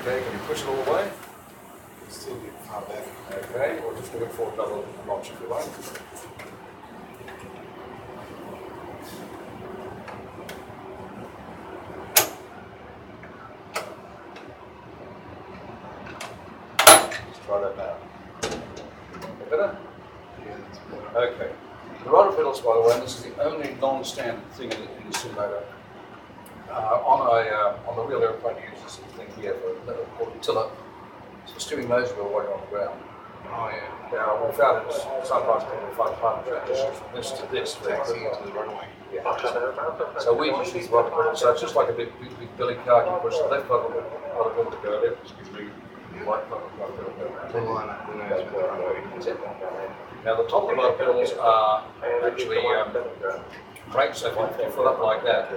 Okay, can you push it all the way? Still be far back. Okay, or just look for another notch if you like. Let's try that now. Better? Yeah, that's better. Okay. The rotor pedals, by the way, and this is the only non-standard thing in the simulator. On the real airplane, you use this thing here for called a tiller. It's for steering laser wheel while you're on the ground. Oh, yeah. Now, we found it sometimes people find hard to transition from this to this. Taxi into the runway. Yeah. So we just use rubber pedals. So it's just like a big billy car. You push the left pedal to go left, excuse me, right pedal to go To line up the nose with the runway. That's it. Now the top of the motor pedals are actually brakes, so if you fill up like that,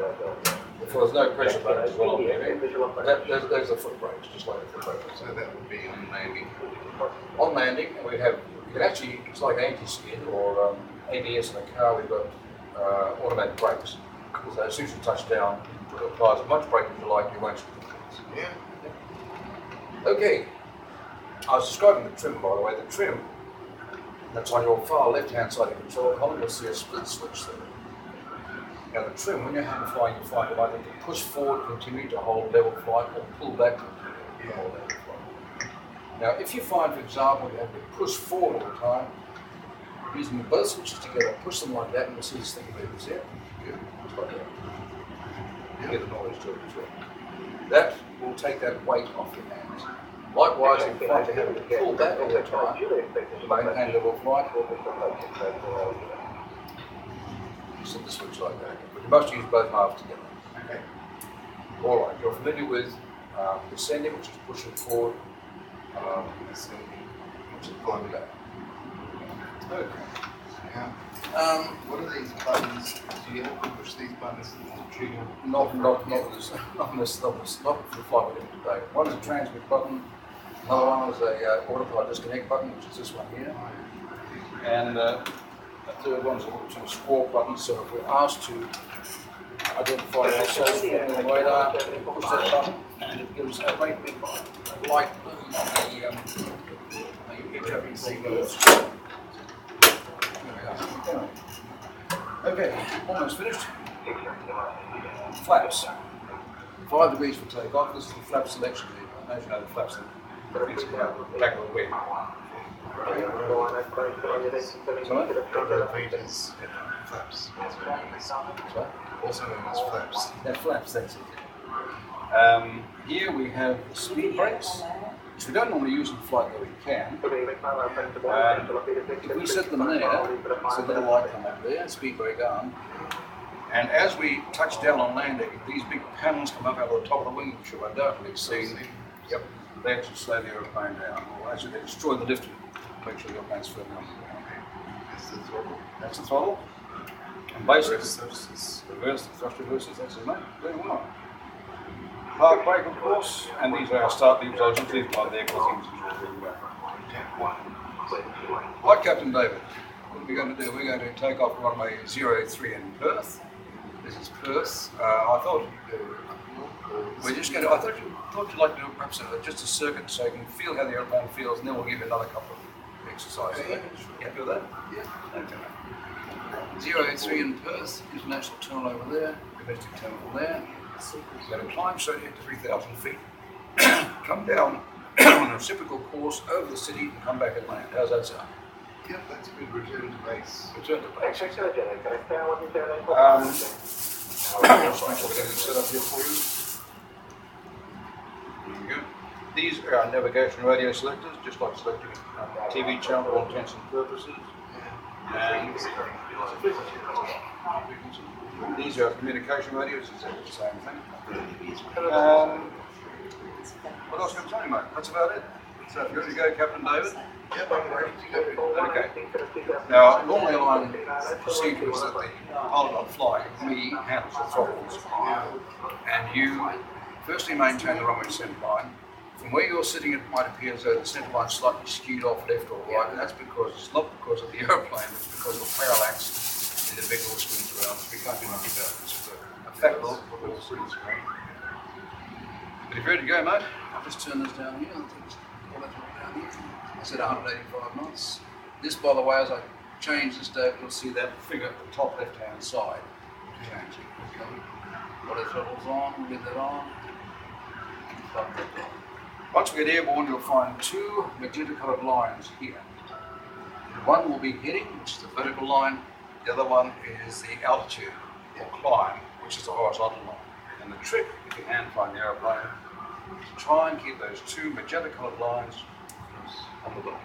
if there's no pressure buttons as well on there, there's the foot brakes, just like the foot brakes. So that would be on landing. On landing, we have, you can actually, it's like anti-skid or ABS in a car, we've got automatic brakes. So as soon as you touch down, it applies as much brake as you like, you won't skid the brakes. Yeah. Okay, I was describing the trim, by the way. The trim that's on your far left-hand side of the control column, you'll see a split switch there. Now the trim, when you're hand flying, you find it either to push forward, continue to hold level flight, or pull back, continue to hold level flight. Now if you find, for example, you have to push forward all the time, using both switches together, push them like that, and you'll see this thing moves there. Good, just like that. You get the knowledge to it as well. That will take that weight off your hands. Likewise, if you find you have to pull back all the time to maintain level flight, set the switch like that. But you must use both halves together. Okay. All right, you're familiar with descending, which is pushing forward, Ascending. which is pulling back. Okay. Now, what are these buttons? Do you have to push these buttons to the trigger? Not for the flight we're doing today. One is a transmit button. Another one is a autopilot disconnect button, which is this one here. And the third one is a squawk button. So if we're asked to identify ourselves from the radar, we push that button and it gives a great big light boom on the incoming seatbelts. There we are. Okay, almost finished. Flaps. 5 degrees for takeoff. This is the flap selection. As you know, the flaps that fix it out the back of the wing. Elevators, flaps. Sorry? Also known as flaps. They're flaps, that's it. Here we have speed brakes, which we don't normally use in flight, though we can. If we set them there, so the little light come up there, speed brake arm. And as we touch down on landing, these big panels come up out of the top of the wing, which you've undoubtedly seen. Yep, they actually slow the aeroplane down, or actually they destroy the lift to make sure the aeroplane's firmly on the ground. That's the throttle. That's the throttle. And basically, Reverse. reverse, the thrust reverses, that's it, mate. Very well. Park brake, of course, and these are our start leaves. I'll just leave them there because the engine's all really well. Right, Captain David, what are we going to do? We're going to take off runway 03 in Perth. This is Perth. I thought we're just going to. I thought you'd like to do perhaps just a circuit so you can feel how the airplane feels, and then we'll give you another couple of exercises. Yeah. You happy with that? Yeah. Okay. 03 in Perth, international terminal over there, domestic terminal there. We're going to climb straight into 3,000 feet, come down on a reciprocal course over the city and come back and land. How's that sound? Yep, that's good. Return to base. Return to base. Sorry, I'll get it set up here for you. There you go. These are our navigation radio selectors, just like selecting a TV channel for all intents and purposes. And these are communication radios, exactly the same thing. What else can I tell you, mate? That's about it. So if you're ready to go, Captain David? Yep, I'm ready to go. Okay. Now, normally align procedure is that the pilot on flying, me, handles the throttles. And you firstly maintain the runway center line. From where you're sitting, it might appear as though the center line's slightly skewed off left or right, and that's because it's not because of the aeroplane, it's because of the parallax in the vehicle swings around. We can't do much about it. It's a factor of the screen. Are you ready to go, mate? I'll just turn this down here. I'll just pull that down here. I said 185 knots. This, by the way, as I change this, David, you'll see that figure at the top left-hand side. Change it. Put our throttles on, we'll get that on. Once we get airborne, you'll find two magenta-coloured lines here. One will be heading, which is the vertical line. The other one is the altitude or climb, which is the horizontal line. And the trick, if you hand find the aeroplane, is to try and keep those two magenta-coloured lines on the book.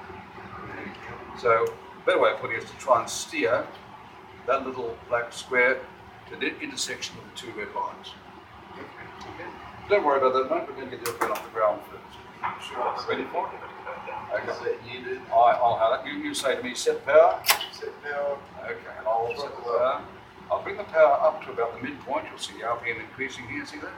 So, a better way of putting it is to try and steer that little black square to the intersection of the two red lines. Okay. Don't worry about that, mate. We're going to get the airplane off the ground first. Sure. Ready for it? Okay. Set you do. I'll have that. You say to me, set power. Set power. Okay, and I'll set the power. I'll bring the power up to about the midpoint. You'll see the RPM increasing here. See that?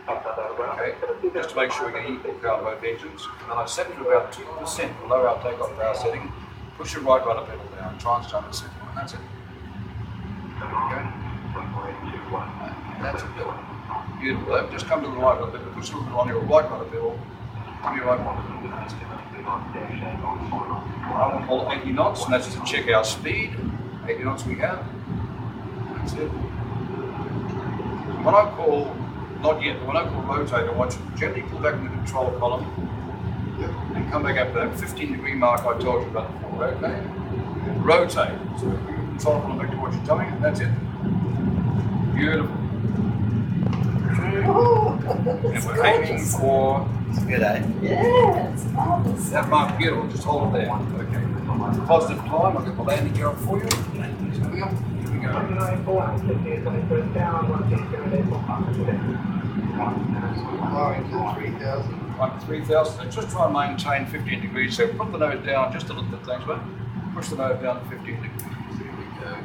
Okay, just to make sure we get equal power on both engines. And then I set it to about 2% below our takeoff power setting. Push your right rudder pedal down. Try and start the second one. That's it. Okay. That's it. Beautiful. Just come to the right rudder pedal. Push a little bit on your right rudder pedal. On your right rudder pedal. That's it. I want to hold 80 knots, and that's to check our speed. 80 knots we have. That's it. When I call, not yet, but when I call rotate, I want you to gently pull back in the control column and come back up to that 15-degree mark I told you about before, okay? Rotate. So bring the control column back to what you're telling, that's it. Beautiful. And we're aiming for... It's a good, eh? Yeah, it's marvelous. that mark, beautiful, just hold it there. Okay. Positive climb, I'll get the landing gear up for you. Here we go. Climbing to 3,000. Up to 3,000, so just try and maintain 15 degrees. So put the nose down just a little bit, thanks mate. Push the nose down to 15 degrees. There we go.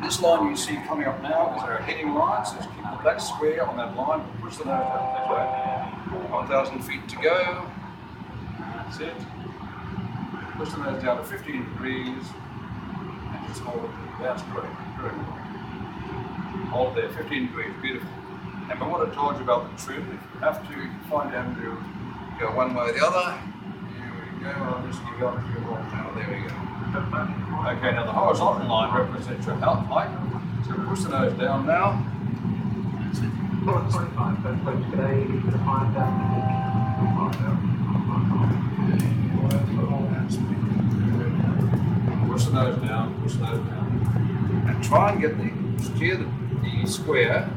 This line you see coming up now is our heading line, so just keep the black square on that line. Push the nose down, thanks mate. 1,000 feet to go. That's it. Push the nose down to 15 degrees and just hold it. That's great. Very good. Hold it there, 15 degrees, beautiful. And but what I told you about the trim, if you have to find out to go one way or the other, here we go, I'll just give you up to your right now, there we go. Okay, now the horizontal line represents your out height, so push the nose down now. Push the nose down, push the nose down. And try and get steer the square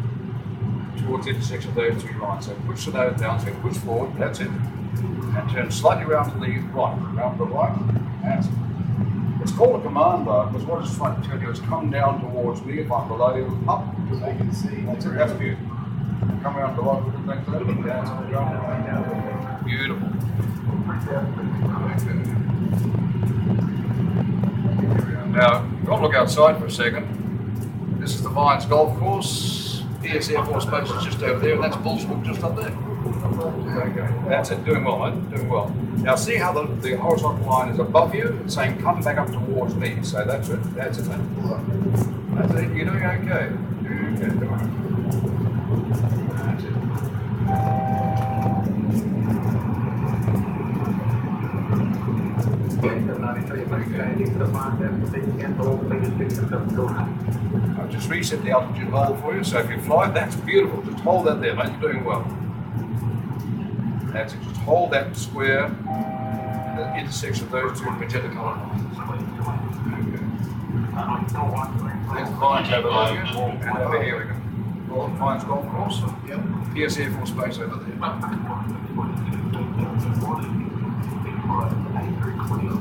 towards the intersection of those two lines. So push the nose down, so push forward, that's it. And turn slightly around to the right, around to the right, that's it. It's called a command bar because what it's trying to tell you is come down towards me if I'm below you, up to So you can see. that's it, that's beautiful. Come around to the right, thanks for that. Beautiful. Now, you've got to look outside for a second. This is the Vines Golf Course. PS Air Force Base is just over there, and that's Bullsbrook just up there. Okay, that's it. Doing well, mate. Doing well. Now, see how the horizontal line is above you? It's saying come back up towards me. So that's it. That's it, mate. That's it. You're doing okay. Doing okay. That's it. I've just reset the altitude hold for you, so if you fly, that's beautiful. Just hold that there, mate. You're doing well. That's it. Just hold that square, the intersection of those two magenta colour lines. There's the Vines over there, and over here we go. Vines Golf Course. Yep. PS Air Force Base over there.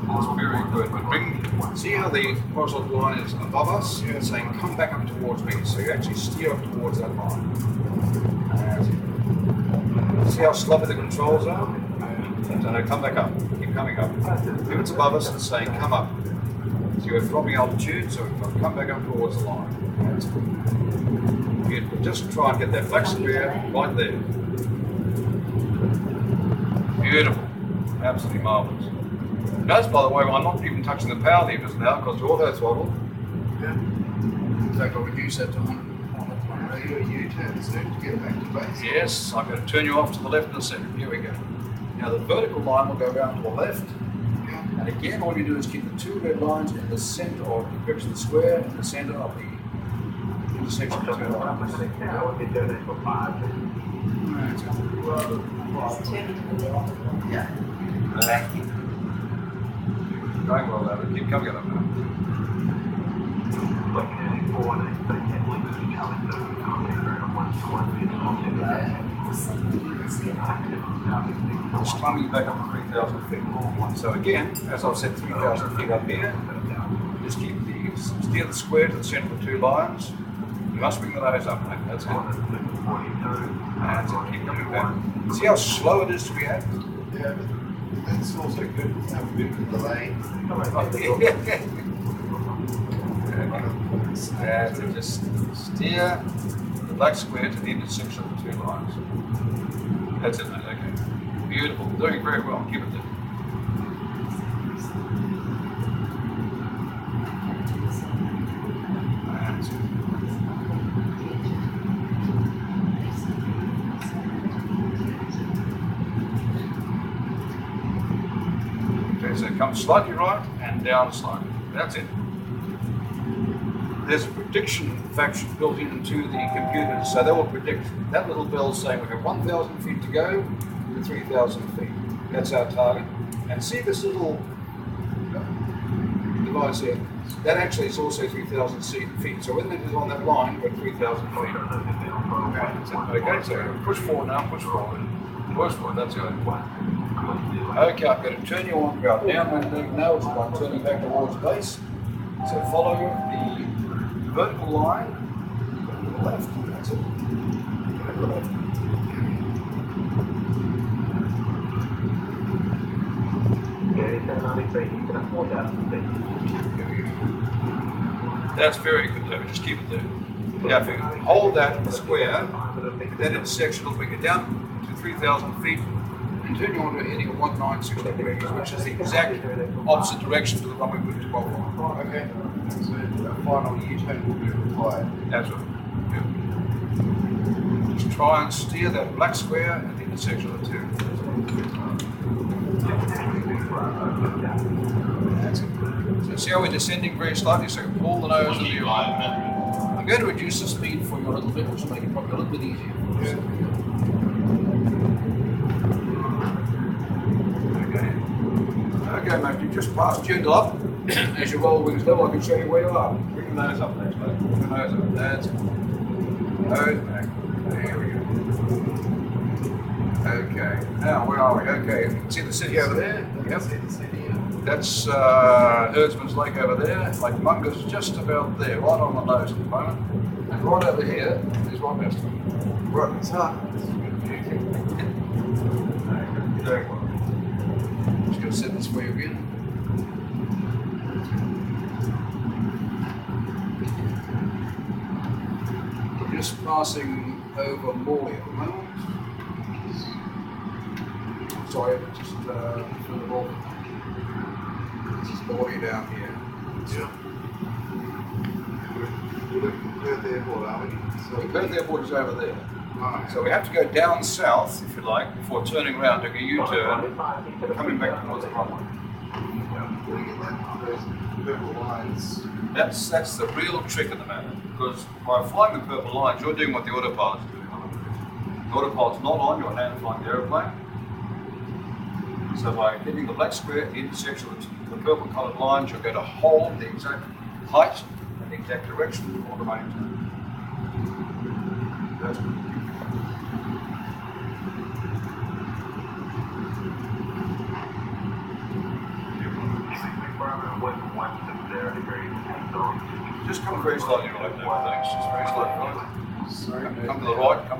That's very good. But see how the horizontal line is above us? It's saying come back up towards me. So you actually steer up towards that line. See how sloppy the controls are? So now come back up. Keep coming up. If it's above us, it's saying come up. So you're dropping altitude, so we've got to come back up towards the line. That's good. Beautiful. Just try and get that black square right there. Beautiful. Absolutely marvellous. Notice, by the way, I'm not even touching the power levers now because the auto throttle. Yeah. In fact, I'll reduce that to 100. Are you a U-turn soon to get back to base? Yes, I'm going to turn you off to the left in a second. Here we go. Now the vertical line will go around to the left. Yeah. And again, all you do is keep the two red lines in the center of the square, in the center of the intersection of the two lines. It's turning to the middle. Yeah. Going well, David. Keep coming up now. Just climbing back up to 3,000 feet. So again, as I've said, 3,000 feet up here. Just steer the square to the center of the two lines. You must bring the nose up, mate. That's it. That's it. Keep coming back. See how slow it is to react? Yeah, but that's also good to have a bit of a delay. That's it. Just steer the black square to the intersection of the two lines. That's it, mate. Okay. Beautiful. Doing very well. Keep it there. That's it. Okay, so come slightly right and down slightly. That's it. There's a prediction function built into the computer, so that will predict that little bell saying we have 1,000 feet to go to 3,000 feet. That's our target. And see this little device here? That actually is also 3,000 feet. So when it is on that line, we're at 3,000 feet. Okay, so push forward now, push forward. Push forward, that's good. Okay, I'm going to turn you on about downwind now, which is by turning back towards base. So follow the vertical line to the left. That's it. To the left. That's very good, David. Just keep it there. Now, if you hold that square, that intersection will bring it down to 3,000 feet and turn you on to a heading of 196 degrees, which is the exact opposite direction to the runway with 12 on. Okay. So a final U-turn will be required. That's right. Yeah. Just try and steer that black square at the intersection of the two. That's it. So see how we're descending very slightly, so pull the nose into your eye. I'm going to reduce the speed for you a little bit, which will make it probably a little bit easier. Yeah. Okay, mate, you just passed Jindal up. As you roll wings level, I can show you where you are. Bring the nose up, next, mate. Bring the nose up. That's it. Nose back. There we go. Okay, now where are we? Okay, you can see the city over there. Yep. That's Herdsman's Lake over there. Lake Munga's just about there, right on the nose at the moment. And right over here is Rochester. Right, it's hard. Very well. Just going to set this for you again. We're just passing over Morley at the moment. Sorry, just further off. This is Morley down here. Yeah. We're at Perth Airport, are we? So the Perth Airport is over there. Right. So we have to go down south, if you like, before turning around, doing a U-turn, coming back towards the runway. Getting in those purple lines. That's the real trick of the matter, because by flying the purple lines, you're doing what the autopilot's doing. The autopilot's not on your hand flying the aeroplane. So by hitting the black square at the intersection of the purple coloured lines, you're going to hold the exact height and the exact direction of the main turn. That's good. Just come very slightly right now, thanks. Just very slightly right. Sorry, Come to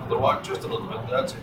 the right, just a little bit, that's it.